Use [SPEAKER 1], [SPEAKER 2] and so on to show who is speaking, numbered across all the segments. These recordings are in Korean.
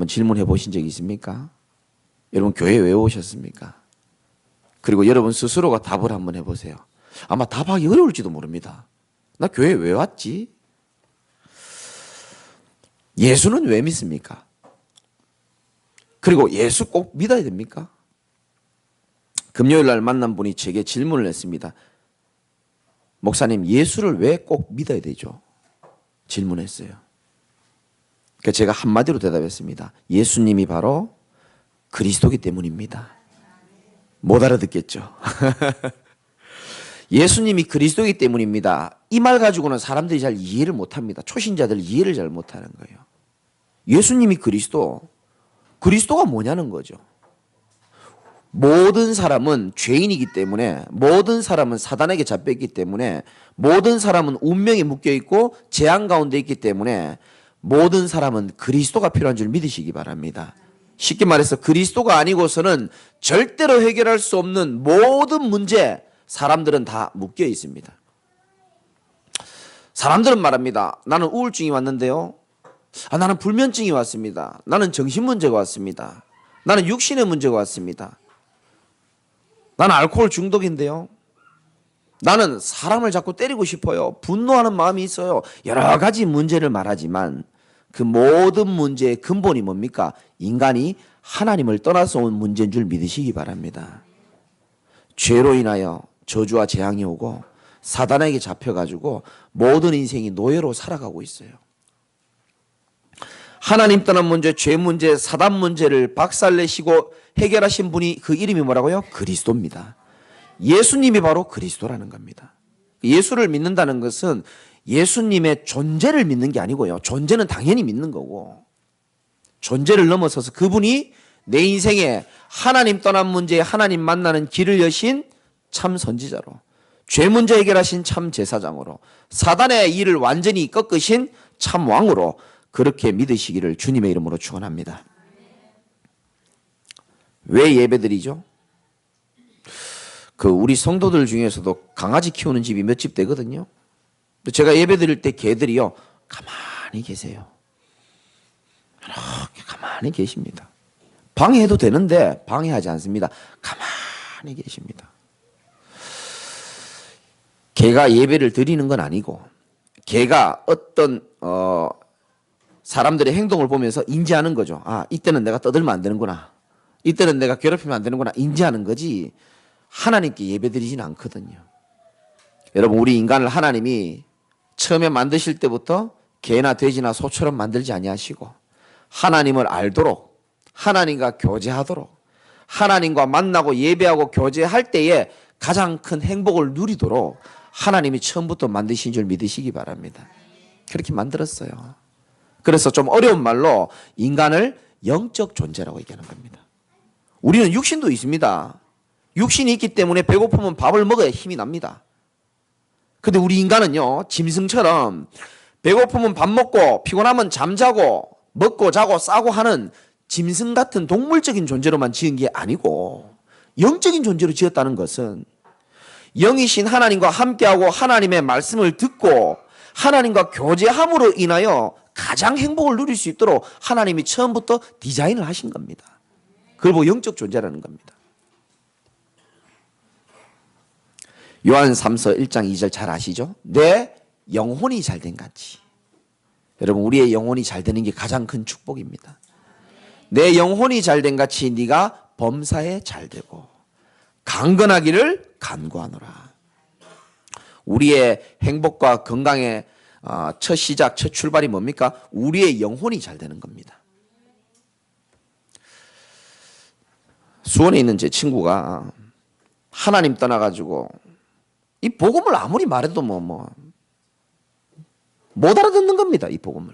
[SPEAKER 1] 한번 질문해 보신 적이 있습니까? 여러분 교회 왜 오셨습니까? 그리고 여러분 스스로가 답을 한번 해보세요. 아마 답하기 어려울지도 모릅니다. 나 교회 왜 왔지? 예수는 왜 믿습니까? 그리고 예수 꼭 믿어야 됩니까? 금요일 날 만난 분이 제게 질문을 했습니다. 목사님, 예수를 왜 꼭 믿어야 되죠? 질문했어요. 그래서 제가 한마디로 대답했습니다. 예수님이 바로 그리스도기 때문입니다. 못 알아듣겠죠? 예수님이 그리스도이기 때문입니다. 이 말 가지고는 사람들이 잘 이해를 못합니다. 초신자들 이해를 잘 못하는 거예요. 예수님이 그리스도가 뭐냐는 거죠. 모든 사람은 죄인이기 때문에, 모든 사람은 사단에게 잡혀있기 때문에, 모든 사람은 운명에 묶여있고 재앙 가운데 있기 때문에 모든 사람은 그리스도가 필요한 줄 믿으시기 바랍니다. 쉽게 말해서 그리스도가 아니고서는 절대로 해결할 수 없는 모든 문제, 사람들은 다 묶여 있습니다. 사람들은 말합니다. 나는 우울증이 왔는데요. 나는 불면증이 왔습니다. 나는 정신문제가 왔습니다. 나는 육신의 문제가 왔습니다. 나는 알코올 중독인데요. 나는 사람을 자꾸 때리고 싶어요. 분노하는 마음이 있어요. 여러 가지 문제를 말하지만 그 모든 문제의 근본이 뭡니까? 인간이 하나님을 떠나서 온 문제인 줄 믿으시기 바랍니다. 죄로 인하여 저주와 재앙이 오고 사단에게 잡혀가지고 모든 인생이 노예로 살아가고 있어요. 하나님 떠난 문제, 죄 문제, 사단 문제를 박살내시고 해결하신 분이 그 이름이 뭐라고요? 그리스도입니다. 예수님이 바로 그리스도라는 겁니다. 예수를 믿는다는 것은 예수님의 존재를 믿는 게 아니고요. 존재는 당연히 믿는 거고, 존재를 넘어서서 그분이 내 인생에 하나님 떠난 문제에 하나님 만나는 길을 여신 참 선지자로, 죄 문제 해결하신 참 제사장으로, 사단의 일을 완전히 꺾으신 참 왕으로 그렇게 믿으시기를 주님의 이름으로 축원합니다. 왜 예배드리죠? 우리 성도들 중에서도 강아지 키우는 집이 몇 집 되거든요. 제가 예배드릴 때 개들이요, 가만히 계세요. 이렇게 가만히 계십니다. 방해해도 되는데 방해하지 않습니다. 가만히 계십니다. 개가 예배를 드리는 건 아니고, 개가 어떤 사람들의 행동을 보면서 인지하는 거죠. 이때는 내가 떠들면 안 되는구나. 이때는 내가 괴롭히면 안 되는구나. 인지하는 거지 하나님께 예배드리지는 않거든요. 여러분, 우리 인간을 하나님이 처음에 만드실 때부터 개나 돼지나 소처럼 만들지 아니하시고 하나님을 알도록, 하나님과 교제하도록, 하나님과 만나고 예배하고 교제할 때에 가장 큰 행복을 누리도록 하나님이 처음부터 만드신 줄 믿으시기 바랍니다. 그렇게 만들었어요. 그래서 좀 어려운 말로 인간을 영적 존재라고 얘기하는 겁니다. 우리는 육신도 있습니다. 육신이 있기 때문에 배고프면 밥을 먹어야 힘이 납니다. 근데 우리 인간은요, 짐승처럼 배고프면 밥 먹고 피곤하면 잠자고 먹고 자고 싸고 하는 짐승 같은 동물적인 존재로만 지은 게 아니고, 영적인 존재로 지었다는 것은 영이신 하나님과 함께하고 하나님의 말씀을 듣고 하나님과 교제함으로 인하여 가장 행복을 누릴 수 있도록 하나님이 처음부터 디자인을 하신 겁니다. 그걸 보고 영적 존재라는 겁니다. 요한 3서 1장 2절 잘 아시죠? 내 영혼이 잘된 같이. 여러분, 우리의 영혼이 잘 되는 게 가장 큰 축복입니다. 내 영혼이 잘된 같이 네가 범사에 잘 되고 강건하기를 간구하노라. 우리의 행복과 건강의 첫 시작, 첫 출발이 뭡니까? 우리의 영혼이 잘 되는 겁니다. 수원에 있는 제 친구가 하나님 떠나가지고 이 복음을 아무리 말해도 못 알아듣는 겁니다. 이 복음을.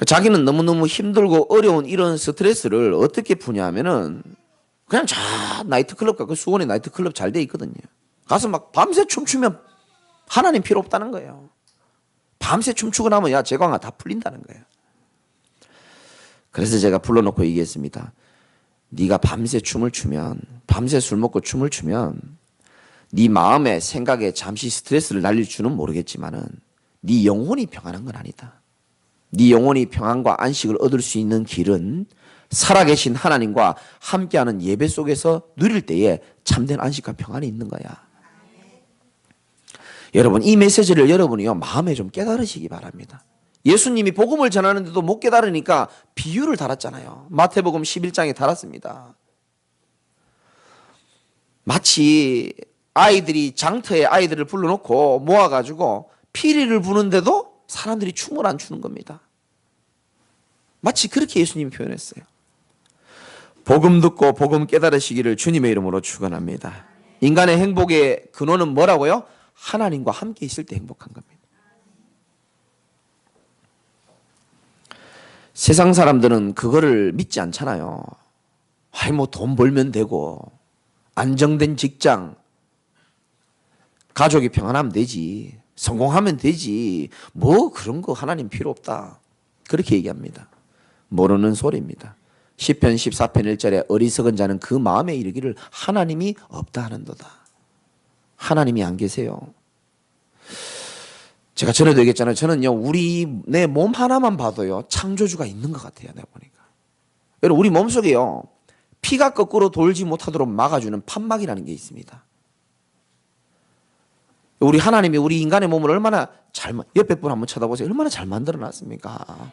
[SPEAKER 1] 자기는 너무너무 힘들고 어려운 이런 스트레스를 어떻게 푸냐 하면은 그냥 나이트클럽 가고, 수원에 나이트클럽 잘 돼 있거든요. 가서 막 밤새 춤추면 하나님 필요 없다는 거예요. 밤새 춤추고 나면 야, 제광아 다 풀린다는 거예요. 그래서 제가 불러놓고 얘기했습니다. 네가 밤새 춤을 추면, 밤새 술 먹고 춤을 추면 네 마음에 생각에 잠시 스트레스를 날릴 줄은 모르겠지만은 네 영혼이 평안한 건 아니다. 네 영혼이 평안과 안식을 얻을 수 있는 길은 살아계신 하나님과 함께하는 예배 속에서 누릴 때에 참된 안식과 평안이 있는 거야. 여러분, 이 메시지를 여러분이요 마음에 좀 깨달으시기 바랍니다. 예수님이 복음을 전하는데도 못 깨달으니까 비유를 달았잖아요. 마태복음 11장에 달았습니다. 마치 아이들이 장터에 아이들을 불러놓고 모아가지고 피리를 부는데도 사람들이 춤을 안 추는 겁니다. 마치 그렇게 예수님이 표현했어요. 복음 듣고 복음 깨달으시기를 주님의 이름으로 축원합니다. 인간의 행복의 근원은 뭐라고요? 하나님과 함께 있을 때 행복한 겁니다. 세상 사람들은 그거를 믿지 않잖아요. 아이 뭐 돈 벌면 되고 안정된 직장, 가족이 평안하면 되지, 성공하면 되지, 뭐 그런 거 하나님 필요 없다. 그렇게 얘기합니다. 모르는 소리입니다. 시편 14편 1절에 어리석은 자는 그 마음에 이르기를 하나님이 없다 하는도다. 하나님이 안 계세요. 제가 전에도 얘기했잖아요. 저는요 내 몸 하나만 봐도요 창조주가 있는 것 같아요. 내가 보니까. 여러분, 우리 몸속에요 피가 거꾸로 돌지 못하도록 막아주는 판막이라는 게 있습니다. 우리 하나님이 우리 인간의 몸을 얼마나 옆에 분 한번 쳐다보세요. 얼마나 잘 만들어 놨습니까?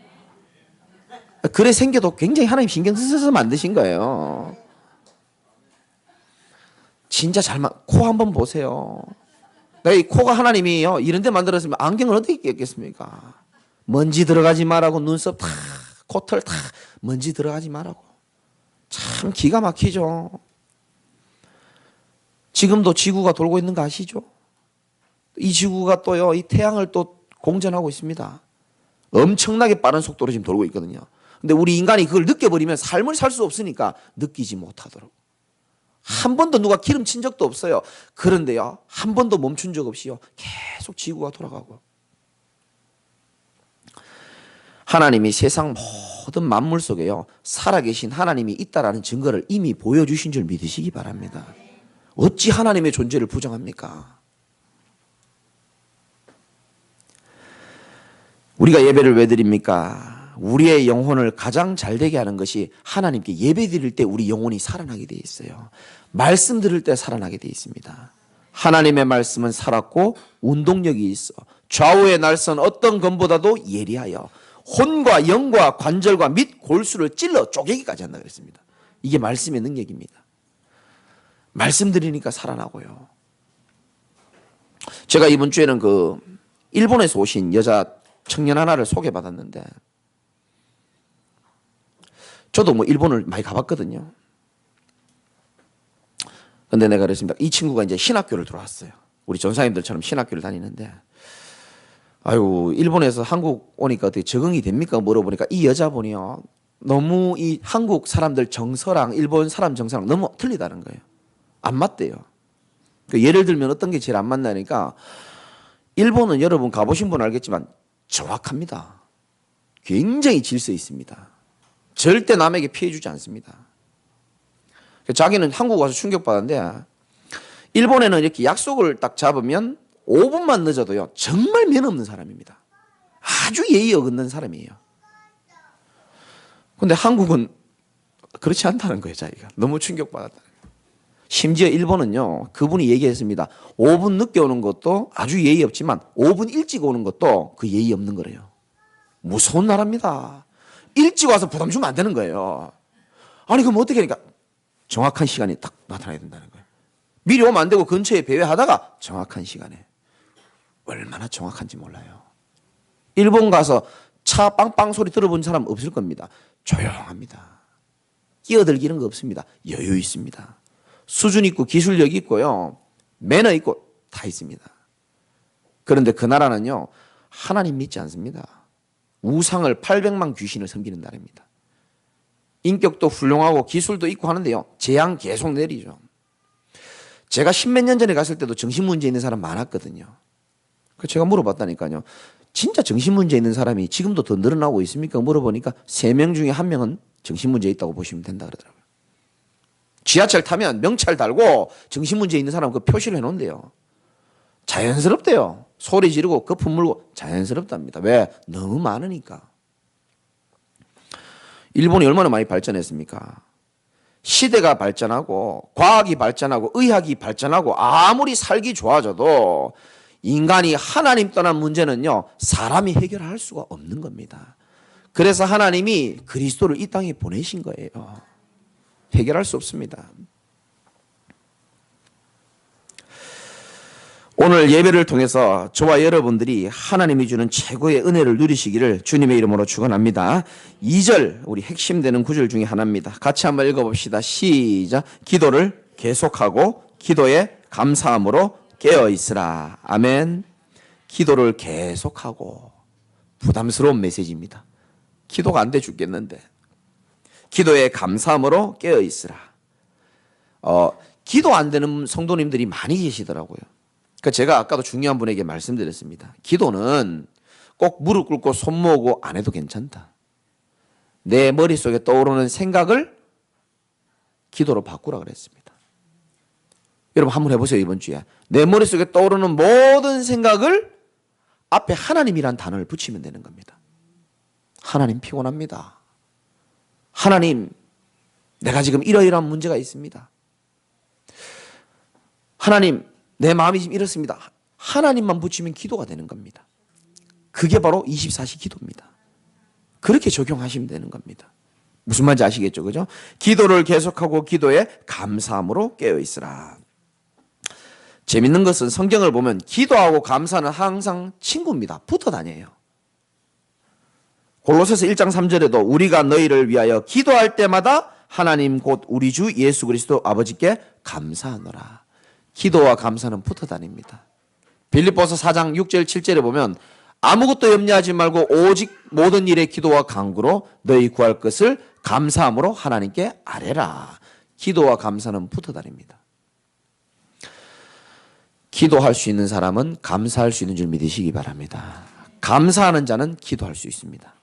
[SPEAKER 1] 그래 생겨도 굉장히 하나님 신경 쓰셔서 만드신 거예요. 진짜 코 한번 보세요. 이 코가 하나님이요 이런 데 만들었으면 안경을 어떻게 꼈겠습니까? 먼지 들어가지 말라고, 눈썹 탁, 코털 탁, 먼지 들어가지 말라고. 참 기가 막히죠. 지금도 지구가 돌고 있는 거 아시죠? 이 지구가 또요 이 태양을 또 공전하고 있습니다. 엄청나게 빠른 속도로 지금 돌고 있거든요. 근데 우리 인간이 그걸 느껴버리면 삶을 살 수 없으니까 느끼지 못하도록. 한 번도 누가 기름 친 적도 없어요. 그런데요 한 번도 멈춘 적 없이요 계속 지구가 돌아가고. 하나님이 세상 모든 만물 속에요 살아계신 하나님이 있다라는 증거를 이미 보여주신 줄 믿으시기 바랍니다. 어찌 하나님의 존재를 부정합니까? 우리가 예배를 왜 드립니까? 우리의 영혼을 가장 잘되게 하는 것이 하나님께 예배 드릴 때 우리 영혼이 살아나게 돼 있어요. 말씀 들을 때 살아나게 돼 있습니다. 하나님의 말씀은 살았고 운동력이 있어 좌우의 날선 어떤 검보다도 예리하여 혼과 영과 관절과 및 골수를 찔러 쪼개기까지 한다 그랬습니다. 이게 말씀의 능력입니다. 말씀 드리니까 살아나고요. 제가 이번 주에는 일본에서 오신 여자 청년 하나를 소개받았는데, 저도 일본을 많이 가봤거든요. 근데 내가 그랬습니다. 이 친구가 이제 신학교를 들어왔어요. 우리 전사님들처럼 신학교를 다니는데, 아유, 일본에서 한국 오니까 어떻게 적응이 됩니까? 물어보니까 이 여자분이요, 너무 이 한국 사람들 정서랑 일본 사람 정서랑 너무 틀리다는 거예요. 안 맞대요. 예를 들면 어떤 게 제일 안 맞나니까, 일본은 여러분 가보신 분 알겠지만 정확합니다. 굉장히 질서 있습니다. 절대 남에게 피해 주지 않습니다. 자기는 한국 와서 충격받았는데, 일본에는 이렇게 약속을 딱 잡으면 5분만 늦어도요 정말 면 없는 사람입니다. 아주 예의 어긋는 사람이에요. 근데 한국은 그렇지 않다는 거예요. 자기가 너무 충격받았다. 심지어 일본은요 그분이 얘기했습니다. 5분 늦게 오는 것도 아주 예의 없지만 5분 일찍 오는 것도 그 예의 없는 거래요. 무서운 나라입니다. 일찍 와서 부담 주면 안 되는 거예요. 아니 그럼 어떻게 하니까 정확한 시간에 딱 나타나야 된다는 거예요. 미리 오면 안 되고 근처에 배회하다가 정확한 시간에. 얼마나 정확한지 몰라요. 일본 가서 차 빵빵 소리 들어본 사람 없을 겁니다. 조용합니다. 끼어들기 이런 거 없습니다. 여유 있습니다. 수준 있고 기술력 있고요. 매너 있고 다 있습니다. 그런데 그 나라는요. 하나님 믿지 않습니다. 우상을 800만 귀신을 섬기는 나라입니다. 인격도 훌륭하고 기술도 있고 하는데요. 재앙 계속 내리죠. 제가 10몇 년 전에 갔을 때도 정신문제 있는 사람 많았거든요. 그래서 제가 물어봤다니까요. 진짜 정신문제 있는 사람이 지금도 더 늘어나고 있습니까? 물어보니까 3명 중에 1명은 정신문제 있다고 보시면 된다 그러더라고요. 지하철 타면 명찰 달고 정신문제 있는 사람 그 표시를 해놓은대요. 자연스럽대요. 소리 지르고 거품 물고 자연스럽답니다. 왜? 너무 많으니까. 일본이 얼마나 많이 발전했습니까? 시대가 발전하고 과학이 발전하고 의학이 발전하고 아무리 살기 좋아져도 인간이 하나님 떠난 문제는요, 사람이 해결할 수가 없는 겁니다. 그래서 하나님이 그리스도를 이 땅에 보내신 거예요. 해결할 수 없습니다. 오늘 예배를 통해서 저와 여러분들이 하나님이 주는 최고의 은혜를 누리시기를 주님의 이름으로 축원합니다. 2절 우리 핵심되는 구절 중에 하나입니다. 같이 한번 읽어봅시다. 시작. 기도를 계속하고 기도에 감사함으로 깨어있으라. 아멘. 기도를 계속하고. 부담스러운 메시지입니다. 기도가 안 돼 죽겠는데 기도에 감사함으로 깨어있으라. 기도 안 되는 성도님들이 많이 계시더라고요. 그러니까 제가 아까도 중요한 분에게 말씀드렸습니다. 기도는 꼭 무릎 꿇고 손 모으고 안 해도 괜찮다. 내 머릿속에 떠오르는 생각을 기도로 바꾸라 그랬습니다. 여러분 한번 해보세요. 이번 주에 내 머릿속에 떠오르는 모든 생각을 앞에 하나님이란 단어를 붙이면 되는 겁니다. 하나님 피곤합니다. 하나님 내가 지금 이러이러한 문제가 있습니다. 하나님 내 마음이 지금 이렇습니다. 하나님만 붙이면 기도가 되는 겁니다. 그게 바로 24시 기도입니다. 그렇게 적용하시면 되는 겁니다. 무슨 말인지 아시겠죠? 그죠? 기도를 계속하고 기도에 감사함으로 깨어있으라. 재밌는 것은 성경을 보면 기도하고 감사는 항상 친구입니다. 붙어 다녀요. 골로새서 1장 3절에도 우리가 너희를 위하여 기도할 때마다 하나님 곧 우리 주 예수 그리스도 아버지께 감사하노라. 기도와 감사는 붙어 다닙니다. 빌립보서 4장 6절 7절에 보면 아무것도 염려하지 말고 오직 모든 일에 기도와 간구로 너희 구할 것을 감사함으로 하나님께 아뢰라. 기도와 감사는 붙어 다닙니다. 기도할 수 있는 사람은 감사할 수 있는 줄 믿으시기 바랍니다. 감사하는 자는 기도할 수 있습니다.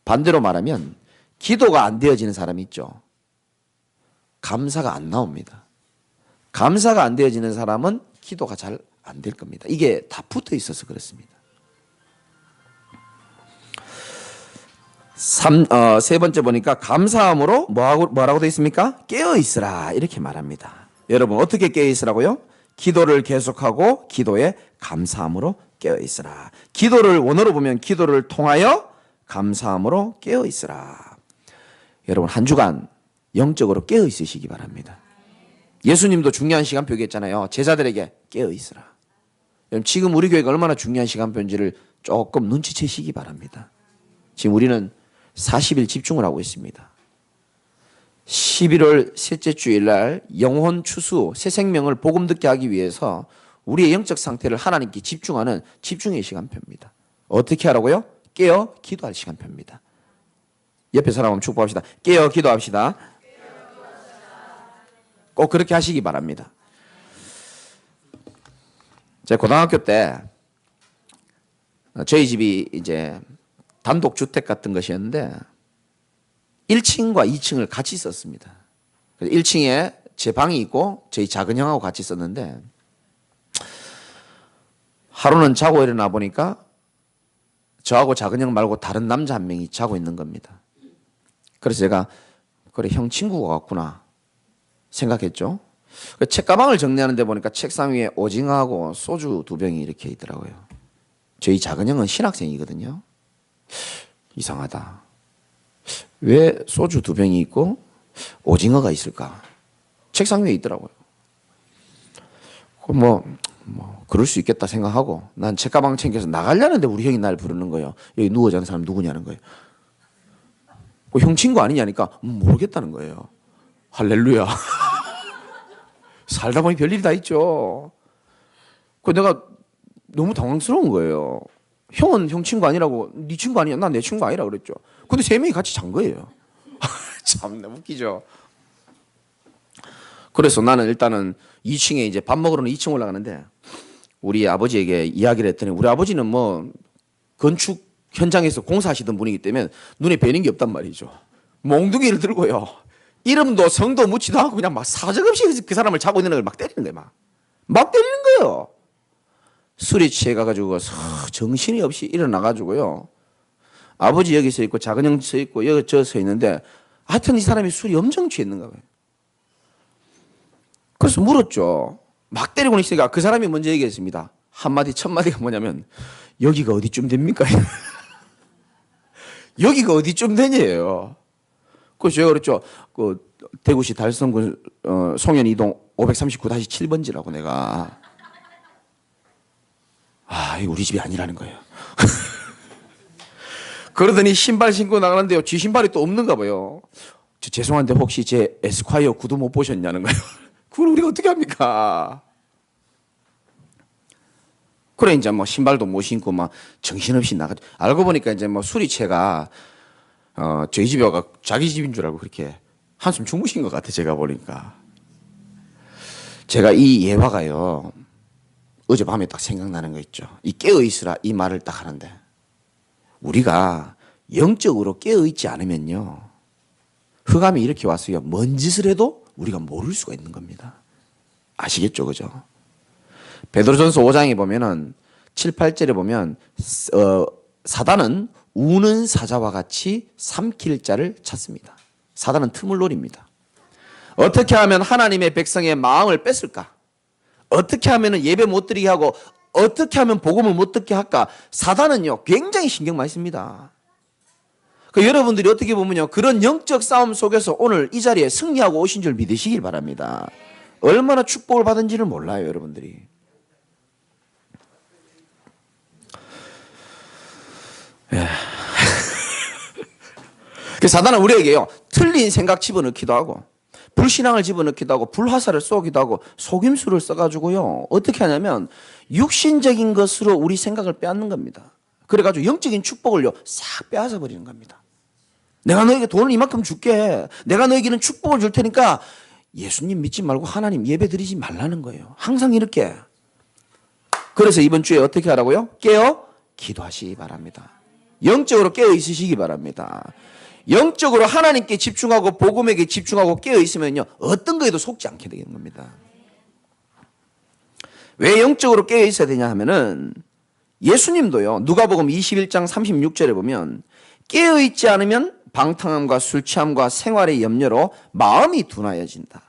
[SPEAKER 1] 반대로 말하면 기도가 안 되어지는 사람이 있죠. 감사가 안 나옵니다. 감사가 안 되어지는 사람은 기도가 잘 안 될 겁니다. 이게 다 붙어 있어서 그렇습니다. 세 번째 보니까 감사함으로 뭐라고 되어 있습니까? 깨어있으라 이렇게 말합니다. 여러분 어떻게 깨어있으라고요? 기도를 계속하고 기도에 감사함으로 깨어있으라. 기도를 원어로 보면 기도를 통하여 감사함으로 깨어있으라. 여러분 한 주간 영적으로 깨어있으시기 바랍니다. 예수님도 중요한 시간표 얘기했잖아요. 제자들에게 깨어있으라. 여러분 지금 우리 교회가 얼마나 중요한 시간표인지를 조금 눈치채시기 바랍니다. 지금 우리는 40일 집중을 하고 있습니다. 11월 셋째 주일날 영혼 추수 새 생명을 복음 듣게 하기 위해서 우리의 영적 상태를 하나님께 집중하는 집중의 시간표입니다. 어떻게 하라고요? 깨어 기도할 시간표입니다. 옆에 사람 한번 축복합시다. 깨어 기도합시다. 꼭 그렇게 하시기 바랍니다. 제가 고등학교 때 저희 집이 이제 단독주택 같은 것이었는데 1층과 2층을 같이 썼습니다. 1층에 제 방이 있고 저희 작은 형하고 같이 썼는데 하루는 자고 일어나 보니까 저하고 작은 형 말고 다른 남자 한 명이 자고 있는 겁니다. 그래서 제가 그래 형 친구가 왔구나 생각했죠. 책가방을 정리하는 데 보니까 책상 위에 오징어하고 소주 2병이 이렇게 있더라고요. 저희 작은 형은 신학생이거든요. 이상하다. 왜 소주 2병이 있고 오징어가 있을까? 책상 위에 있더라고요. 그럴 수 있겠다 생각하고 난 책가방 챙겨서 나가려는데 우리 형이 날 부르는 거예요. 여기 누워 자는 사람 누구냐는 거예요. 형 친구 아니냐니까 모르겠다는 거예요. 할렐루야. 살다 보니 별일이 다 있죠. 내가 너무 당황스러운 거예요. 형은 형 친구 아니라고, 네 친구 아니야? 난 내 친구 아니라 그랬죠. 근데 3명이 같이 잔 거예요. 참 웃기죠. 그래서 나는 일단은 2층에 이제 밥 먹으러는 2층 올라가는데 우리 아버지에게 이야기를 했더니 우리 아버지는 뭐 건축 현장에서 공사하시던 분이기 때문에 눈에 뵈는 게 없단 말이죠. 몽둥이를 들고요. 이름도 성도 묻지도 않고 그냥 막 사정없이 그 사람을 잡고 있는 걸 막 때리는 거예요. 막 때리는 거예요. 술이 취해가지고 정신이 없이 일어나가지고요. 아버지 여기 서 있고 작은 형 서 있고 여기 저 서 있는데 하여튼 이 사람이 술이 엄청 취했는가 봐요. 그래서 물었죠. 막 때리고 있으니까 그 사람이 먼저 얘기했습니다. 한마디 첫 마디가 뭐냐면 여기가 어디쯤 됩니까? 여기가 어디쯤 되냐예요. 그래서 제가 그랬죠. 그 대구시 달성군 송현 이동 539-7번지라고 내가. 아, 이거 우리 집이 아니라는 거예요. 그러더니 신발 신고 나가는데요. 쥐 신발이 또 없는가 봐요. 죄송한데 혹시 제 에스콰이어 구두 못 보셨냐는 거예요. 그걸 우리가 어떻게 합니까? 그래 이제 뭐 신발도 못 신고 막 정신없이 나가. 알고 보니까 이제 뭐 술이 채가 저희 집에 와가 자기 집인 줄 알고 그렇게 한숨 주무신 것 같아. 제가 보니까. 제가 이 예화가요. 어젯밤에 딱 생각나는 거 있죠. 이 깨어있으라 이 말을 딱 하는데 우리가 영적으로 깨어있지 않으면요. 흑암이 이렇게 왔어요. 뭔 짓을 해도 우리가 모를 수가 있는 겁니다. 아시겠죠? 그죠? 베드로전서 5장에 보면은 7, 8절에 보면 사단은 우는 사자와 같이 삼킬 자를 찾습니다. 사단은 틈을 노립니다. 어떻게 하면 하나님의 백성의 마음을 뺏을까? 어떻게 하면 예배 못 드리게 하고 어떻게 하면 복음을 못 듣게 할까? 사단은요 굉장히 신경 많이 씁니다. 여러분들이 어떻게 보면요 그런 영적 싸움 속에서 오늘 이 자리에 승리하고 오신 줄 믿으시길 바랍니다. 얼마나 축복을 받은지를 몰라요 여러분들이. 예. 그 사단은 우리에게요 틀린 생각 집어넣기도 하고 불신앙을 집어넣기도 하고 불화살을 쏘기도 하고 속임수를 써가지고요 어떻게 하냐면 육신적인 것으로 우리 생각을 빼앗는 겁니다. 그래가지고 영적인 축복을요 싹 빼앗아 버리는 겁니다. 내가 너에게 돈을 이만큼 줄게. 내가 너에게는 축복을 줄 테니까 예수님 믿지 말고 하나님 예배 드리지 말라는 거예요. 항상 이렇게. 그래서 이번 주에 어떻게 하라고요? 깨어 기도하시기 바랍니다. 영적으로 깨어 있으시기 바랍니다. 영적으로 하나님께 집중하고 복음에게 집중하고 깨어 있으면요 어떤 거에도 속지 않게 되는 겁니다. 왜 영적으로 깨어 있어야 되냐 하면은 예수님도요 누가복음 21장 36절에 보면 깨어 있지 않으면 방탕함과 술 취함과 생활의 염려로 마음이 둔하여진다.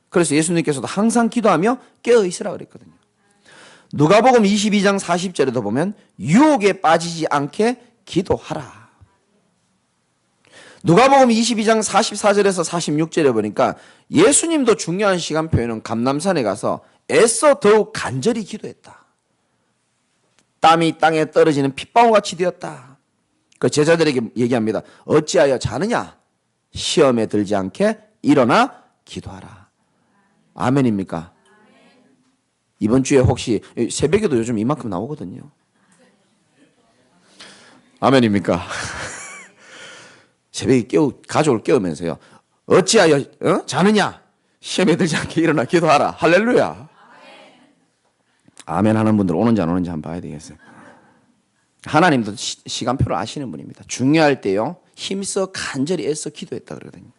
[SPEAKER 1] 그래서 예수님께서도 항상 기도하며 깨어 있으라 그랬거든요. 누가복음 22장 40절에도 보면 유혹에 빠지지 않게 기도하라. 누가복음 22장 44절에서 46절에 보니까 예수님도 중요한 시간표에는 감람산에 가서 애써 더욱 간절히 기도했다. 땀이 땅에 떨어지는 핏방울같이 되었다. 그 제자들에게 얘기합니다. 어찌하여 자느냐? 시험에 들지 않게 일어나 기도하라. 아멘입니까? 이번 주에 혹시 새벽에도 요즘 이만큼 나오거든요. 아멘입니까? 새벽에 가족을 깨우면서요. 어찌하여 자느냐? 시험에 들지 않게 일어나 기도하라. 할렐루야. 아멘 하는 분들 오는지 안 오는지 한번 봐야 되겠어요. 하나님도 시간표를 아시는 분입니다. 중요할 때요. 힘써 간절히 애써 기도했다 그러거든요.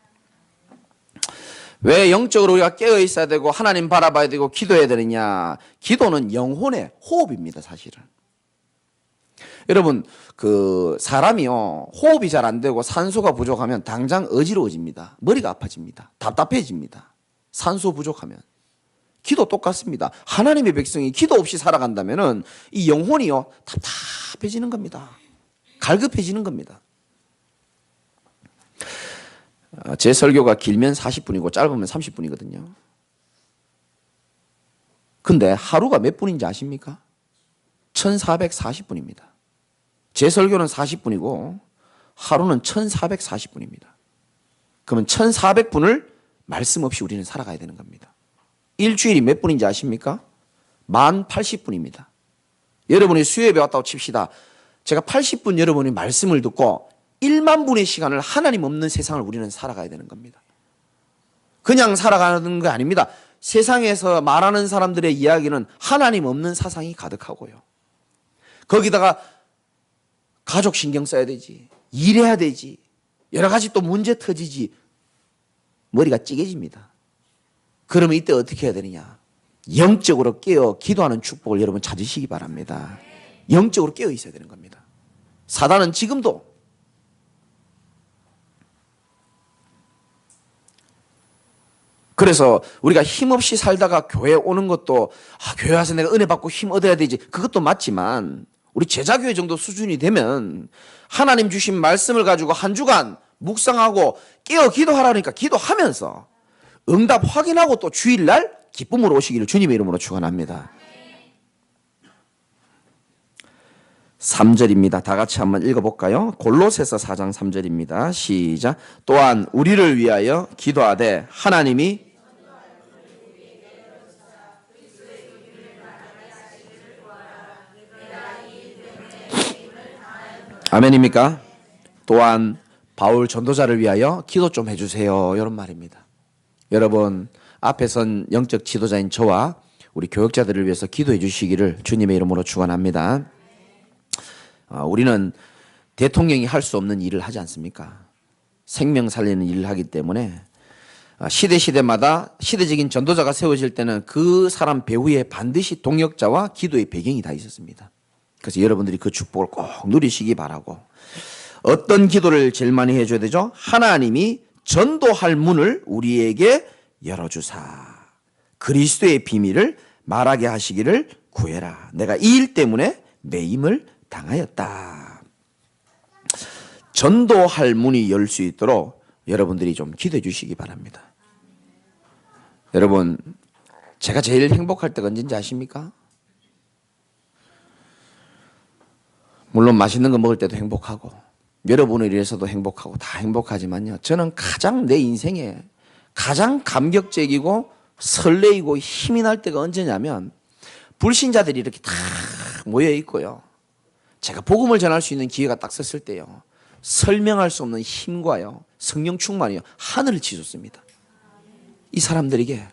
[SPEAKER 1] 왜 영적으로 우리가 깨어 있어야 되고 하나님 바라봐야 되고 기도해야 되느냐? 기도는 영혼의 호흡입니다, 사실은. 여러분, 사람이요. 호흡이 잘 안 되고 산소가 부족하면 당장 어지러워집니다. 머리가 아파집니다. 답답해집니다. 산소 부족하면. 기도 똑같습니다. 하나님의 백성이 기도 없이 살아간다면은 이 영혼이요. 답답해지는 겁니다. 갈급해지는 겁니다. 제 설교가 길면 40분이고 짧으면 30분이거든요. 근데 하루가 몇 분인지 아십니까? 1440분입니다. 제 설교는 40분이고 하루는 1440분입니다. 그러면 1400분을 말씀 없이 우리는 살아가야 되는 겁니다. 일주일이 몇 분인지 아십니까? 1080분입니다. 여러분이 수요예배 왔다고 칩시다. 제가 80분 여러분이 말씀을 듣고 1만 분의 시간을 하나님 없는 세상을 우리는 살아가야 되는 겁니다. 그냥 살아가는 거 아닙니다. 세상에서 말하는 사람들의 이야기는 하나님 없는 사상이 가득하고요. 거기다가 가족 신경 써야 되지. 일해야 되지. 여러 가지 또 문제 터지지. 머리가 찌개집니다. 그러면 이때 어떻게 해야 되느냐? 영적으로 깨어 기도하는 축복을 여러분 찾으시기 바랍니다. 영적으로 깨어 있어야 되는 겁니다. 사단은 지금도 그래서 우리가 힘없이 살다가 교회 오는 것도 교회 와서 내가 은혜 받고 힘 얻어야 되지, 그것도 맞지만 우리 제자교회 정도 수준이 되면 하나님 주신 말씀을 가지고 한 주간 묵상하고 깨어 기도하라니까 기도하면서 응답 확인하고 또 주일날 기쁨으로 오시기를 주님의 이름으로 축원합니다. 3절입니다. 다 같이 한번 읽어볼까요? 골로새서 4장 3절입니다. 시작. 또한 우리를 위하여 기도하되 하나님이 아멘입니까? 또한 바울 전도자를 위하여 기도 좀 해주세요, 이런 말입니다. 여러분, 앞에 선 영적 지도자인 저와 우리 교역자들을 위해서 기도해 주시기를 주님의 이름으로 축원합니다. 우리는 대통령이 할 수 없는 일을 하지 않습니까? 생명 살리는 일을 하기 때문에 시대마다 시대적인 전도자가 세워질 때는 그 사람 배후에 반드시 동역자와 기도의 배경이 다 있었습니다. 그래서 여러분들이 그 축복을 꼭 누리시기 바라고, 어떤 기도를 제일 많이 해줘야 되죠? 하나님이 전도할 문을 우리에게 열어주사 그리스도의 비밀을 말하게 하시기를 구해라. 내가 이 일 때문에 매임을 당하였다. 전도할 문이 열 수 있도록 여러분들이 좀 기도해 주시기 바랍니다. 여러분, 제가 제일 행복할 때가 언제인지 아십니까? 물론 맛있는 거 먹을 때도 행복하고 여러분을 위해서도 행복하고 다 행복하지만요, 저는 가장 내 인생에 가장 감격적이고 설레이고 힘이 날 때가 언제냐면 불신자들이 이렇게 다 모여 있고요, 제가 복음을 전할 수 있는 기회가 딱 섰을 때요, 설명할 수 없는 힘과요 성령 충만이요 하늘을 치솟습니다. 이 사람들에게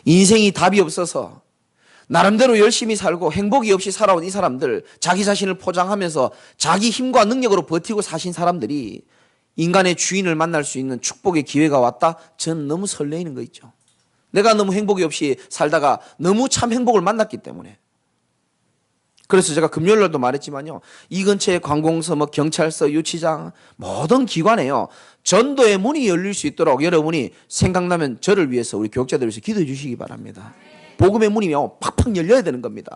[SPEAKER 1] 인생이 답이 없어서 나름대로 열심히 살고 행복이 없이 살아온 이 사람들, 자기 자신을 포장하면서 자기 힘과 능력으로 버티고 사신 사람들이 인간의 주인을 만날 수 있는 축복의 기회가 왔다? 저는 너무 설레이는 거 있죠. 내가 너무 행복이 없이 살다가 너무 참 행복을 만났기 때문에. 그래서 제가 금요일날도 말했지만요, 이 근처에 관공서, 경찰서, 유치장 모든 기관에요 전도의 문이 열릴 수 있도록 여러분이 생각나면 저를 위해서, 우리 교육자들을 위해서 기도해 주시기 바랍니다. 복음의 문이 팍팍 열려야 되는 겁니다.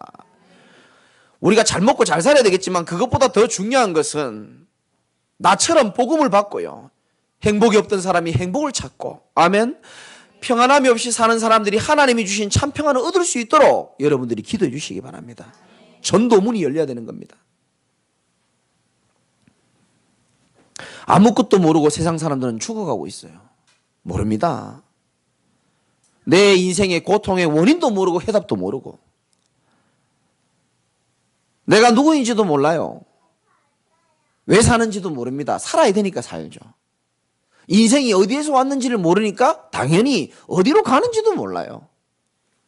[SPEAKER 1] 우리가 잘 먹고 잘 살아야 되겠지만 그것보다 더 중요한 것은 나처럼 복음을 받고요, 행복이 없던 사람이 행복을 찾고, 아멘, 평안함이 없이 사는 사람들이 하나님이 주신 참 평안을 얻을 수 있도록 여러분들이 기도해 주시기 바랍니다. 전도문이 열려야 되는 겁니다. 아무것도 모르고 세상 사람들은 죽어가고 있어요. 모릅니다. 내 인생의 고통의 원인도 모르고 해답도 모르고, 내가 누구인지도 몰라요. 왜 사는지도 모릅니다. 살아야 되니까 살죠. 인생이 어디에서 왔는지를 모르니까 당연히 어디로 가는지도 몰라요.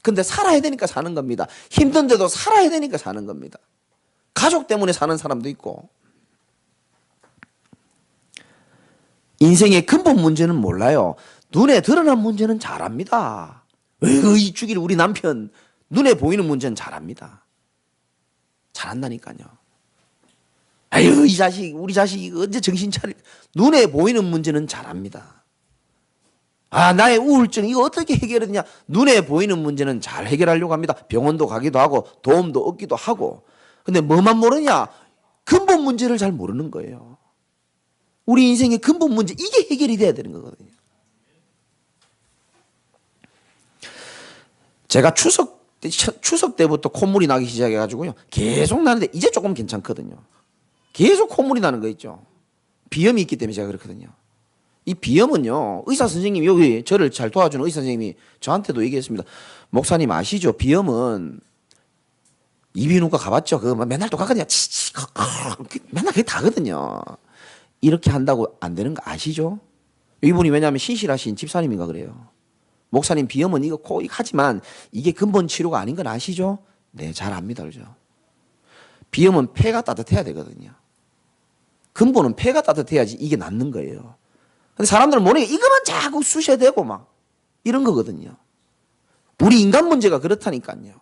[SPEAKER 1] 근데 살아야 되니까 사는 겁니다. 힘든데도 살아야 되니까 사는 겁니다. 가족 때문에 사는 사람도 있고. 인생의 근본 문제는 몰라요. 눈에 드러난 문제는 잘 압니다. 이 죽일 우리 남편, 눈에 보이는 문제는 잘 압니다. 잘 안다니까요. 아유, 이 자식, 우리 자식 언제 정신 차릴, 눈에 보이는 문제는 잘 압니다. 나의 우울증 이거 어떻게 해결해야 되냐, 눈에 보이는 문제는 잘 해결하려고 합니다. 병원도 가기도 하고 도움도 얻기도 하고. 근데 뭐만 모르냐, 근본 문제를 잘 모르는 거예요. 우리 인생의 근본 문제, 이게 해결이 돼야 되는 거거든요. 제가 추석 때부터 콧물이 나기 시작해가지고요, 계속 나는데 이제 조금 괜찮거든요. 계속 콧물이 나는 거 있죠. 비염이 있기 때문에 제가 그렇거든요. 이 비염은요, 의사 선생님이, 여기 저를 잘 도와주는 의사 선생님이 저한테도 얘기했습니다. 목사님 아시죠? 비염은 이비인후과 가봤죠? 그거 맨날 똑같거든요. 맨날 그게 다거든요. 이렇게 한다고 안 되는 거 아시죠? 이분이 왜냐하면 신실하신 집사님인가 그래요. 목사님 비염은 이거 하지만 이게 근본 치료가 아닌 건 아시죠? 네, 잘 압니다. 그죠? 비염은 폐가 따뜻해야 되거든요. 근본은 폐가 따뜻해야지 이게 낫는 거예요. 근데 사람들은 모르니까 이것만 자꾸 쑤셔야 되고 막 이런 거거든요. 우리 인간 문제가 그렇다니까요.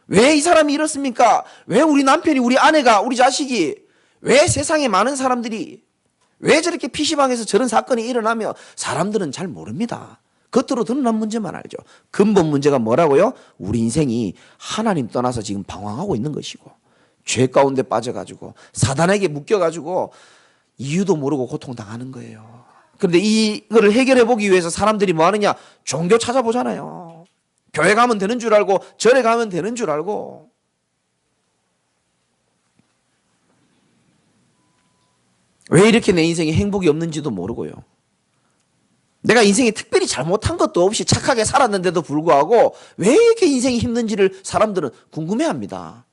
[SPEAKER 1] 왜 이 사람이 이렇습니까? 왜 우리 남편이, 우리 아내가, 우리 자식이, 왜 세상에 많은 사람들이 왜 저렇게 PC방에서 저런 사건이 일어나며, 사람들은 잘 모릅니다. 겉으로 드러난 문제만 알죠. 근본 문제가 뭐라고요? 우리 인생이 하나님 떠나서 지금 방황하고 있는 것이고 죄 가운데 빠져가지고 사단에게 묶여가지고 이유도 모르고 고통당하는 거예요. 그런데 이거를 해결해 보기 위해서 사람들이 뭐 하느냐? 종교 찾아보잖아요. 교회 가면 되는 줄 알고 절에 가면 되는 줄 알고. 왜 이렇게 내 인생에 행복이 없는지도 모르고요. 내가 인생에 특별히 잘못한 것도 없이 착하게 살았는데도 불구하고 왜 이렇게 인생이 힘든지를 사람들은 궁금해합니다.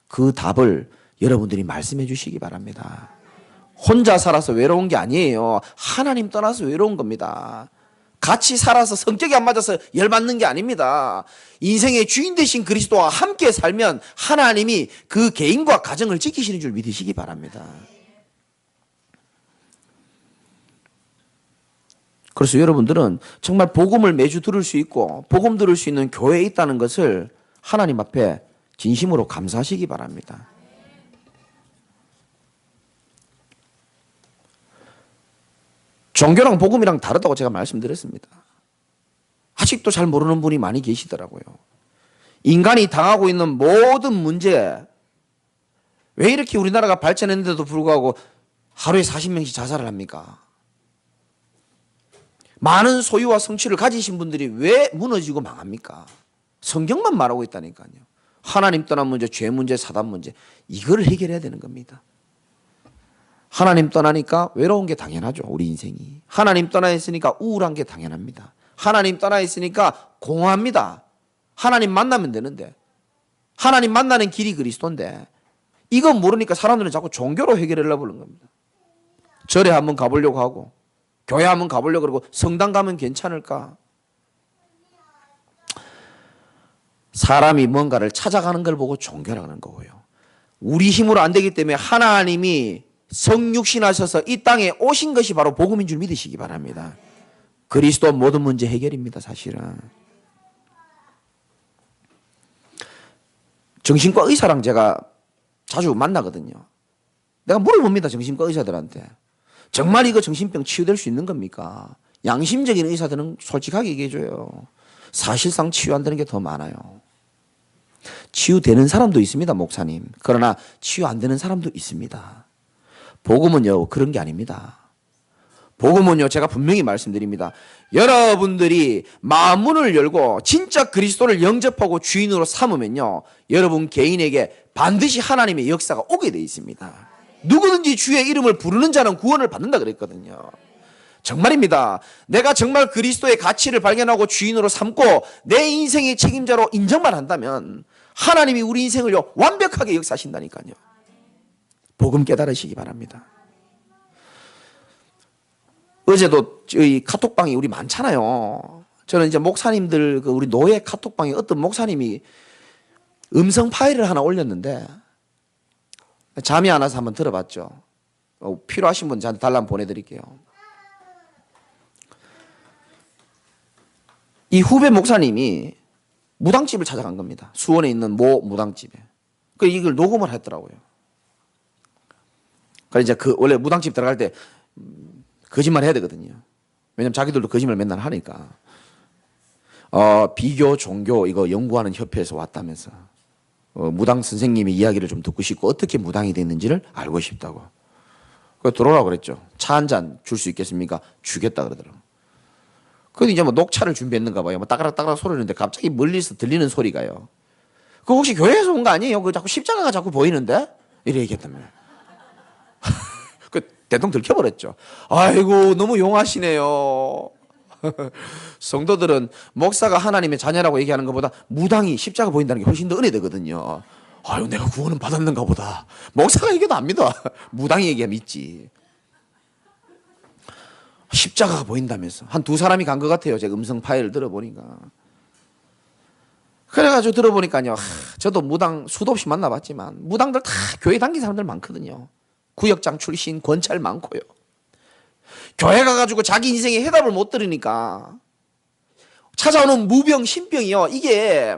[SPEAKER 1] 그 답을 여러분들이 말씀해 주시기 바랍니다. 혼자 살아서 외로운 게 아니에요. 하나님 떠나서 외로운 겁니다. 같이 살아서 성격이 안 맞아서 열받는 게 아닙니다. 인생의 주인 되신 그리스도와 함께 살면 하나님이 그 개인과 가정을 지키시는 줄 믿으시기 바랍니다. 그래서 여러분들은 정말 복음을 매주 들을 수 있고 복음 들을 수 있는 교회에 있다는 것을 하나님 앞에 진심으로 감사하시기 바랍니다. 종교랑 복음이랑 다르다고 제가 말씀드렸습니다. 아직도 잘 모르는 분이 많이 계시더라고요. 인간이 당하고 있는 모든 문제, 왜 이렇게 우리나라가 발전했는데도 불구하고 하루에 40명씩 자살을 합니까? 많은 소유와 성취를 가지신 분들이 왜 무너지고 망합니까? 성경만 말하고 있다니까요. 하나님 떠난 문제, 죄 문제, 사단 문제, 이걸 해결해야 되는 겁니다. 하나님 떠나니까 외로운 게 당연하죠. 우리 인생이. 하나님 떠나 있으니까 우울한 게 당연합니다. 하나님 떠나 있으니까 공허합니다. 하나님 만나면 되는데, 하나님 만나는 길이 그리스도인데, 이건 모르니까 사람들은 자꾸 종교로 해결하려고 하는 겁니다. 절에 한번 가보려고 하고 교회 한번 가보려고 그러고 성당 가면 괜찮을까? 사람이 뭔가를 찾아가는 걸 보고 종교라는 거고요. 우리 힘으로 안 되기 때문에 하나님이 성육신하셔서 이 땅에 오신 것이 바로 복음인 줄 믿으시기 바랍니다. 그리스도 모든 문제 해결입니다. 사실은. 정신과 의사랑 제가 자주 만나거든요. 내가 물어봅니다. 정신과 의사들한테. 정말 이거 정신병 치유될 수 있는 겁니까? 양심적인 의사들은 솔직하게 얘기해줘요. 사실상 치유 안 되는 게 더 많아요. 치유되는 사람도 있습니다, 목사님. 그러나 치유 안 되는 사람도 있습니다. 복음은요, 그런 게 아닙니다. 복음은요, 제가 분명히 말씀드립니다. 여러분들이 마음문을 열고 진짜 그리스도를 영접하고 주인으로 삼으면요, 여러분 개인에게 반드시 하나님의 역사가 오게 돼 있습니다. 누구든지 주의 이름을 부르는 자는 구원을 받는다 그랬거든요. 정말입니다. 내가 정말 그리스도의 가치를 발견하고 주인으로 삼고 내 인생의 책임자로 인정만 한다면 하나님이 우리 인생을요 완벽하게 역사하신다니까요. 복음 깨달으시기 바랍니다. 어제도 저희 카톡방이 우리 많잖아요. 저는 이제 목사님들 우리 노예 카톡방에 어떤 목사님이 음성 파일을 하나 올렸는데 잠이 안 와서 한번 들어봤죠. 필요하신 분 저한테 달라면 보내드릴게요. 이 후배 목사님이 무당집을 찾아간 겁니다. 수원에 있는 모 무당집에. 그래서 이걸 녹음을 했더라고요. 그래서 이제 원래 무당집 들어갈 때 거짓말 해야 되거든요. 왜냐면 자기들도 거짓말 맨날 하니까. 비교 종교 이거 연구하는 협회에서 왔다면서. 무당 선생님의 이야기를 좀 듣고 싶고 어떻게 무당이 됐는지를 알고 싶다고. 그래서 들어오라고 그랬죠. 차 한 잔 줄 수 있겠습니까? 주겠다 그러더라고요. 그래서 이제 뭐 녹차를 준비했는가 봐요. 뭐 따가락따가락 소리는데 갑자기 멀리서 들리는 소리가요. 그거 혹시 교회에서 온 거 아니에요? 그 자꾸 십자가가 자꾸 보이는데? 이래 얘기했다며. 그 대통령 들켜버렸죠. 아이고 너무 용하시네요. 성도들은 목사가 하나님의 자녀라고 얘기하는 것보다 무당이 십자가 보인다는 게 훨씬 더 은혜되거든요. 아유 내가 구원은 받았는가 보다. 목사가 얘기도 안 믿어. 무당이 얘기하면 믿지. 십자가가 보인다면서. 한 두 사람이 간 것 같아요. 제가 음성 파일을 들어보니까. 그래가지고 들어보니까요. 저도 무당 수도 없이 만나봤지만 무당들 다 교회 다닌 사람들 많거든요. 구역장 출신 권찰 많고요. 교회 가가지고 자기 인생의 해답을 못 들으니까 찾아오는 무병, 신병이요. 이게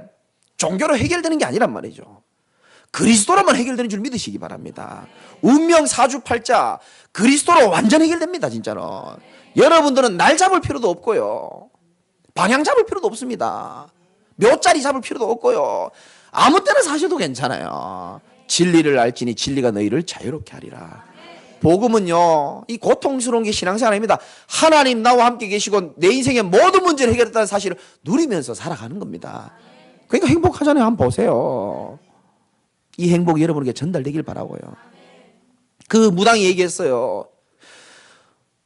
[SPEAKER 1] 종교로 해결되는 게 아니란 말이죠. 그리스도로만 해결되는 줄 믿으시기 바랍니다. 운명 사주팔자 그리스도로 완전 해결됩니다. 진짜로. 여러분들은 날 잡을 필요도 없고요. 방향 잡을 필요도 없습니다. 묘자리 잡을 필요도 없고요. 아무 때나 사셔도 괜찮아요. 진리를 알지니 진리가 너희를 자유롭게 하리라. 복음은요, 이 고통스러운 게 신앙생활입니다. 하나님 나와 함께 계시고 내 인생의 모든 문제를 해결했다는 사실을 누리면서 살아가는 겁니다. 그러니까 행복하잖아요. 한번 보세요. 이 행복이 여러분에게 전달되길 바라고요. 그 무당이 얘기했어요.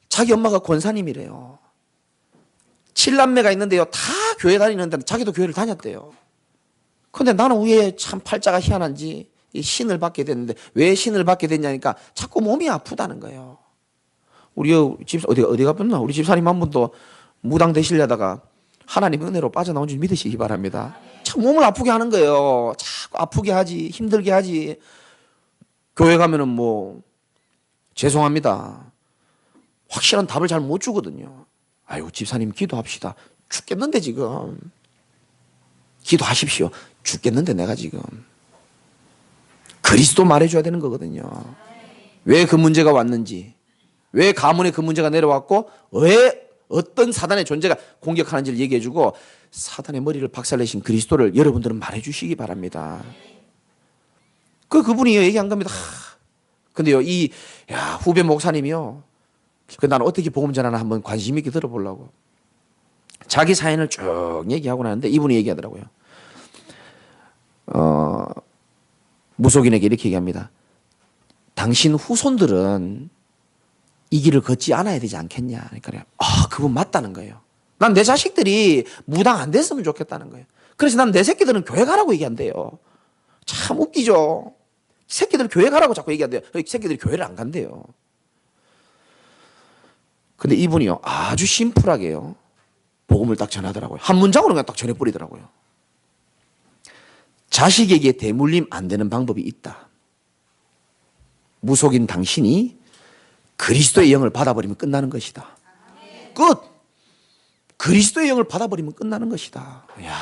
[SPEAKER 1] 자기 엄마가 권사님이래요. 7남매가 있는데요, 다 교회 다니는데 자기도 교회를 다녔대요. 근데 나는 왜 참 팔자가 희한한지 이 신을 받게 됐는데 왜 신을 받게 됐냐니까 자꾸 몸이 아프다는 거예요. 우리 집 어디가 뺐나? 우리 집사님 한 분도 무당 되시려다가 하나님 은혜로 빠져나온 줄 믿으시기 바랍니다. 참 몸을 아프게 하는 거예요. 자꾸 아프게 하지, 힘들게 하지. 교회 가면은 뭐 죄송합니다. 확실한 답을 잘 못 주거든요. 아이고 집사님 기도합시다. 죽겠는데 지금. 기도하십시오. 죽겠는데 내가 지금. 그리스도 말해줘야 되는 거거든요. 왜 그 문제가 왔는지, 왜 가문에 그 문제가 내려왔고, 왜 어떤 사단의 존재가 공격하는지를 얘기해주고 사단의 머리를 박살내신 그리스도를 여러분들은 말해주시기 바랍니다. 그분이 얘기한 겁니다. 근데요, 후배 목사님이요. 나는 어떻게 복음 전하나 한번 관심 있게 들어보려고. 자기 사연을 쭉 얘기하고 나는데 이분이 얘기하더라고요. 무속인에게 이렇게 얘기합니다. 당신 후손들은 이 길을 걷지 않아야 되지 않겠냐. 그러니까 그분 맞다는 거예요. 난 내 자식들이 무당 안 됐으면 좋겠다는 거예요. 그래서 난 내 새끼들은 교회 가라고 얘기한대요. 참 웃기죠. 새끼들 교회 가라고 자꾸 얘기한대요. 새끼들이 교회를 안 간대요. 근데 이분이요, 아주 심플하게요, 복음을 딱 전하더라고요. 한 문장으로 그냥 딱 전해버리더라고요. 자식에게 대물림 안 되는 방법이 있다. 무속인 당신이 그리스도의 영을 받아버리면 끝나는 것이다. 끝! 그리스도의 영을 받아버리면 끝나는 것이다. 이야,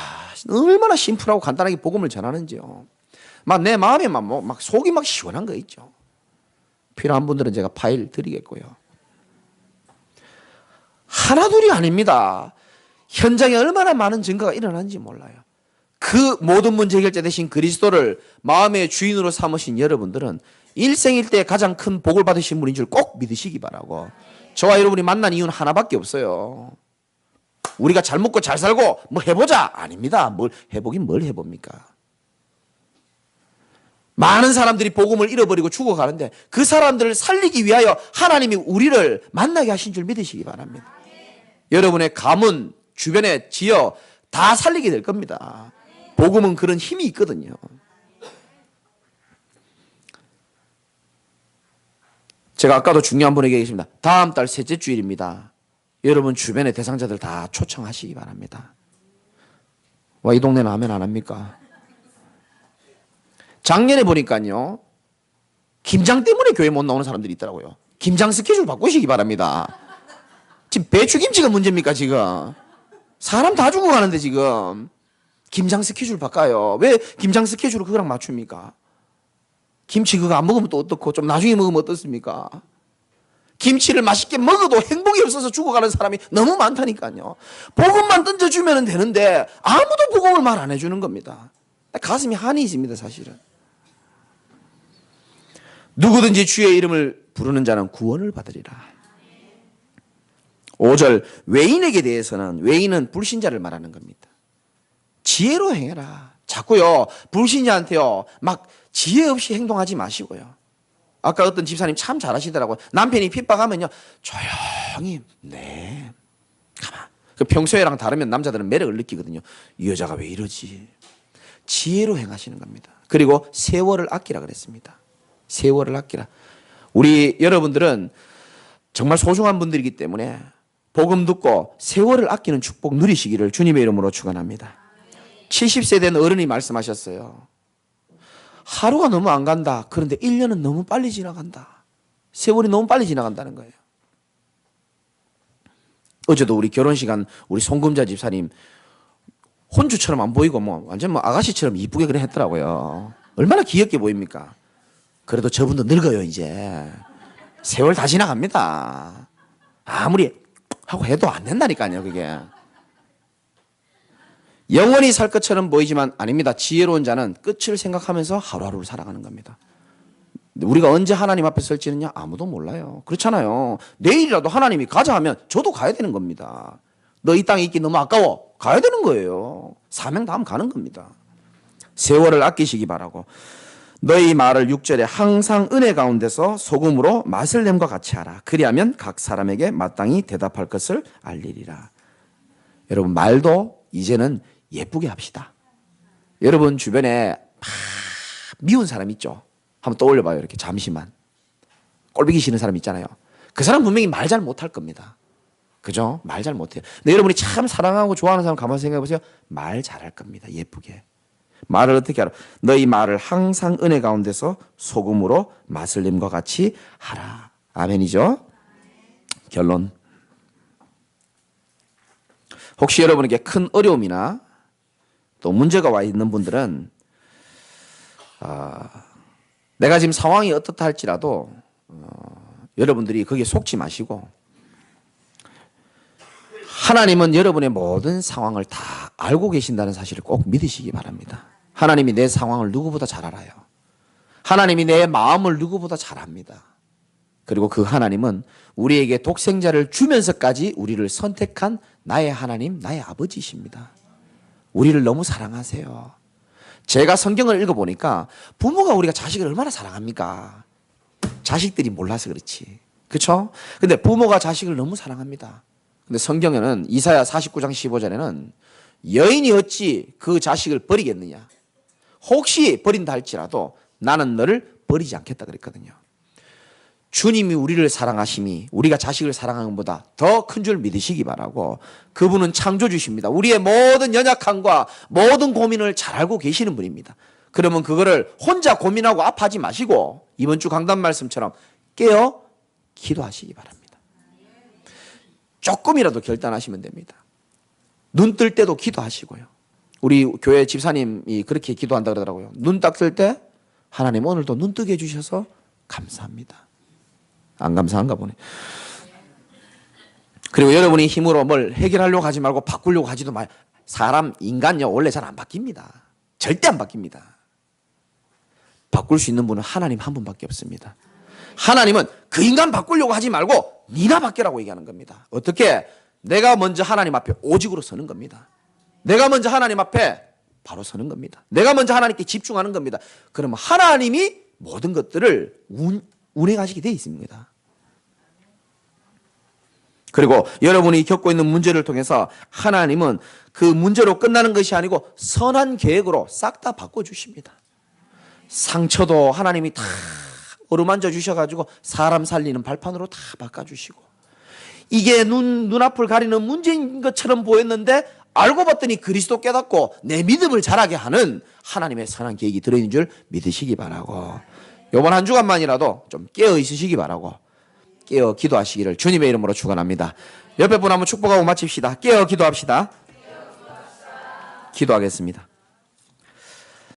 [SPEAKER 1] 얼마나 심플하고 간단하게 복음을 전하는지요. 내 마음에 막 속이 막 시원한 거 있죠. 필요한 분들은 제가 파일 드리겠고요. 하나둘이 아닙니다. 현장에 얼마나 많은 증거가 일어난지 몰라요. 그 모든 문제 해결자 되신 그리스도를 마음의 주인으로 삼으신 여러분들은 일생일대 가장 큰 복을 받으신 분인 줄 꼭 믿으시기 바라고. 저와 여러분이 만난 이유는 하나밖에 없어요. 우리가 잘 먹고 잘 살고 뭐 해보자. 아닙니다. 뭘 해봅니까? 많은 사람들이 복음을 잃어버리고 죽어가는데 그 사람들을 살리기 위하여 하나님이 우리를 만나게 하신 줄 믿으시기 바랍니다. 여러분의 가문, 주변의 지역 다 살리게 될 겁니다. 복음은 그런 힘이 있거든요. 제가 아까도 중요한 분에게 얘기했습니다. 다음 달 셋째 주일입니다. 여러분 주변의 대상자들 다 초청하시기 바랍니다. 이 동네는 아멘 안 합니까? 작년에 보니까요, 김장 때문에 교회 못 나오는 사람들이 있더라고요. 김장 스케줄 바꾸시기 바랍니다. 지금 배추김치가 문제입니까 지금? 사람 다 죽어가는데 지금 김장 스케줄 바꿔요. 왜 김장 스케줄을 그거랑 맞춥니까? 김치 그거 안 먹으면 또 어떻고 좀 나중에 먹으면 어떻습니까? 김치를 맛있게 먹어도 행복이 없어서 죽어가는 사람이 너무 많다니까요. 복음만 던져주면 되는데 아무도 복음을 말 안 해주는 겁니다. 가슴이 한이 있습니다 사실은. 누구든지 주의 이름을 부르는 자는 구원을 받으리라. 5절, 외인에게 대해서는 외인은 불신자를 말하는 겁니다. 지혜로 행해라. 자꾸요 불신자한테요 막 지혜 없이 행동하지 마시고요. 아까 어떤 집사님 참 잘하시더라고요. 남편이 핍박하면요 조용히 네 가만. 평소에랑 다르면 남자들은 매력을 느끼거든요. 이 여자가 왜 이러지? 지혜로 행하시는 겁니다. 그리고 세월을 아끼라 그랬습니다. 세월을 아끼라. 우리 여러분들은 정말 소중한 분들이기 때문에 복음 듣고 세월을 아끼는 축복 누리시기를 주님의 이름으로 축원합니다. 70세 된 어른이 말씀하셨어요. 하루가 너무 안 간다. 그런데 1년은 너무 빨리 지나간다. 세월이 너무 빨리 지나간다는 거예요. 어제도 우리 결혼식한 우리 송금자 집사님 혼주처럼 안 보이고 완전 아가씨처럼 이쁘게 그래 했더라고요. 얼마나 귀엽게 보입니까? 그래도 저분도 늙어요 이제. 세월 다 지나갑니다. 아무리 하고 해도 안 된다니까요 그게. 영원히 살 것처럼 보이지만 아닙니다. 지혜로운 자는 끝을 생각하면서 하루하루를 살아가는 겁니다. 우리가 언제 하나님 앞에 설지는요? 아무도 몰라요. 그렇잖아요. 내일이라도 하나님이 가자 하면 저도 가야 되는 겁니다. 너 이 땅에 있기 너무 아까워. 가야 되는 거예요. 사명 다음 가는 겁니다. 세월을 아끼시기 바라고. 너희 말을 6절에 항상 은혜 가운데서 소금으로 맛을 냄과 같이 하라. 그리하면 각 사람에게 마땅히 대답할 것을 알리리라. 여러분 말도 이제는 예쁘게 합시다. 여러분 주변에 미운 사람 있죠? 한번 떠올려봐요. 이렇게 잠시만. 꼴보기 싫은 사람 있잖아요. 그 사람 분명히 말 잘 못할 겁니다. 그죠? 말 잘 못해요. 근데 여러분이 참 사랑하고 좋아하는 사람 가만히 생각해 보세요. 말 잘할 겁니다. 예쁘게. 말을 어떻게 하라? 너희 말을 항상 은혜 가운데서 소금으로 맛을 님과 같이 하라. 아멘이죠? 결론. 혹시 여러분에게 큰 어려움이나 또 문제가 와 있는 분들은 내가 지금 상황이 어떻다 할지라도 여러분들이 거기에 속지 마시고 하나님은 여러분의 모든 상황을 다 알고 계신다는 사실을 꼭 믿으시기 바랍니다. 하나님이 내 상황을 누구보다 잘 알아요. 하나님이 내 마음을 누구보다 잘 압니다. 그리고 그 하나님은 우리에게 독생자를 주면서까지 우리를 선택한 나의 하나님, 나의 아버지이십니다. 우리를 너무 사랑하세요. 제가 성경을 읽어보니까 부모가 우리가 자식을 얼마나 사랑합니까? 자식들이 몰라서 그렇지. 그렇죠? 근데 부모가 자식을 너무 사랑합니다. 근데 성경에는 이사야 49장 15절에는 여인이 어찌 그 자식을 버리겠느냐? 혹시 버린다 할지라도 나는 너를 버리지 않겠다 그랬거든요. 주님이 우리를 사랑하심이 우리가 자식을 사랑하는 것보다 더 큰 줄 믿으시기 바라고 그분은 창조주십니다. 우리의 모든 연약함과 모든 고민을 잘 알고 계시는 분입니다. 그러면 그거를 혼자 고민하고 아파하지 마시고 이번 주 강단 말씀처럼 깨어 기도하시기 바랍니다. 조금이라도 결단하시면 됩니다. 눈 뜰 때도 기도하시고요. 우리 교회 집사님이 그렇게 기도한다 그러더라고요. 눈 딱 뜰 때 하나님 오늘도 눈 뜨게 해주셔서 감사합니다. 안 감사한가 보네. 그리고 여러분이 힘으로 뭘 해결하려고 하지 말고 바꾸려고 하지도 마요. 사람, 인간요 원래 잘 안 바뀝니다. 절대 안 바뀝니다. 바꿀 수 있는 분은 하나님 한 분밖에 없습니다. 하나님은 그 인간 바꾸려고 하지 말고 네가 바뀌라고 얘기하는 겁니다. 어떻게? 내가 먼저 하나님 앞에 오직으로 서는 겁니다. 내가 먼저 하나님 앞에 바로 서는 겁니다. 내가 먼저 하나님께 집중하는 겁니다. 그러면 하나님이 모든 것들을 운행하시게 되어 있습니다. 그리고 여러분이 겪고 있는 문제를 통해서 하나님은 그 문제로 끝나는 것이 아니고 선한 계획으로 싹 다 바꿔주십니다. 상처도 하나님이 다 어루만져 주셔가지고 사람 살리는 발판으로 다 바꿔주시고 이게 눈앞을 가리는 문제인 것처럼 보였는데 알고 봤더니 그리스도 깨닫고 내 믿음을 자라게 하는 하나님의 선한 계획이 들어있는 줄 믿으시기 바라고 이번 한 주간만이라도 좀 깨어 있으시기 바라고 깨어 기도하시기를 주님의 이름으로 축원합니다. 옆에 분 한번 축복하고 마칩시다. 깨어 기도합시다. 기도하겠습니다.